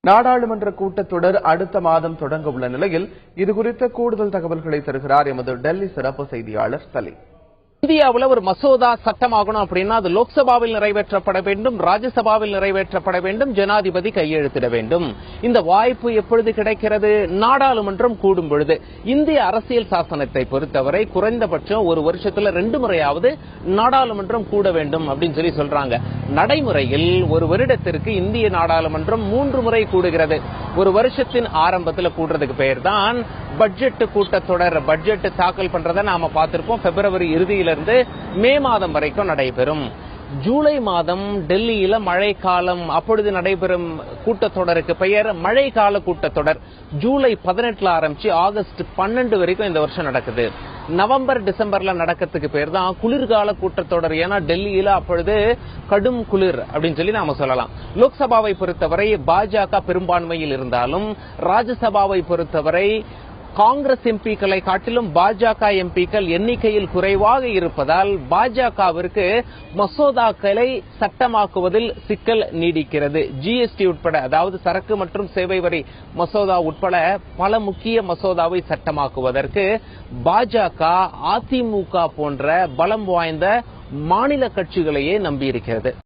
நாடாளுமன்ற கூட்டத்தொடர் அடுத்த மாதம் தொடங்க உள்ள நிலையில் இதுகுறித்த கூடுதல் தகவல்களை தருகிறார் எமது டெல்லி சிறப்பு செய்தியாளர் சலீம். இந்தியாவில் ஒரு மசோதா சட்டமாகணும் அப்படின்னா அது லோக்சபாவில் நிறைவேற்றப்பட வேண்டும், ராஜ்யசபாவில் நிறைவேற்றப்பட வேண்டும், ஜனாதிபதி கையெழுத்திட வேண்டும். இந்த வாய்ப்பு எப்பொழுது கிடைக்கிறது? நாடாளுமன்றம் கூடும் பொழுது. இந்திய அரசியல் சாசனத்தை பொறுத்தவரை குறைந்தபட்சம் ஒரு வருஷத்துல 2 முறையாவது நாடாளுமன்றம் கூட வேண்டும் அப்படின்னு சொல்றாங்க. நடைமுறையில் ஒரு வருடத்திற்கு இந்திய நாடாளுமன்றம் 3 முறை கூடுகிறது. ஒரு வருஷத்தின் ஆரம்பத்தில் கூடுறதுக்கு பெயர் தான் பட்ஜெட் கூட்டத்தொடர். பட்ஜெட் தாக்கல் பண்றதை நாம பார்த்திருப்போம். பிப்ரவரி இறுதியிலிருந்து மே மாதம் வரைக்கும் நடைபெறும். ஜூலை மாதம் டெல்லியில மழைக்காலம், அப்பொழுது நடைபெறும் கூட்டத்தொடருக்கு பெயர் மழைக்கால கூட்டத்தொடர். ஜூலை 18 ஆரம்பிச்சு ஆகஸ்ட் 12 வரைக்கும் இந்த வருஷம் நடக்குது. நவம்பர் டிசம்பர்ல நடக்கிறதுக்கு பேர் தான் குளிர்கால கூட்டத்தொடர். ஏன்னா டெல்லியில அப்பொழுது கடும் குளிர் அப்படின்னு நாம சொல்லலாம். லோக்சபாவை பொறுத்தவரை பாஜக பெரும்பான்மையில் இருந்தாலும் ராஜ்யசபாவை பொறுத்தவரை காங்கிரஸ் எம்பிக்களை காட்டிலும் பாஜக எம்பிக்கள் எண்ணிக்கையில் குறைவாக இருப்பதால் பாஜகவிற்கு மசோதாக்களை சட்டமாக்குவதில் சிக்கல் நீடிக்கிறது. ஜிஎஸ்டி உட்பட, அதாவது சரக்கு மற்றும் சேவை வரி மசோதா உட்பட பல முக்கிய மசோதாவை சட்டமாக்குவதற்கு பாஜக, அதிமுக போன்ற பலம் வாய்ந்த மாநில கட்சிகளையே நம்பியிருக்கிறது.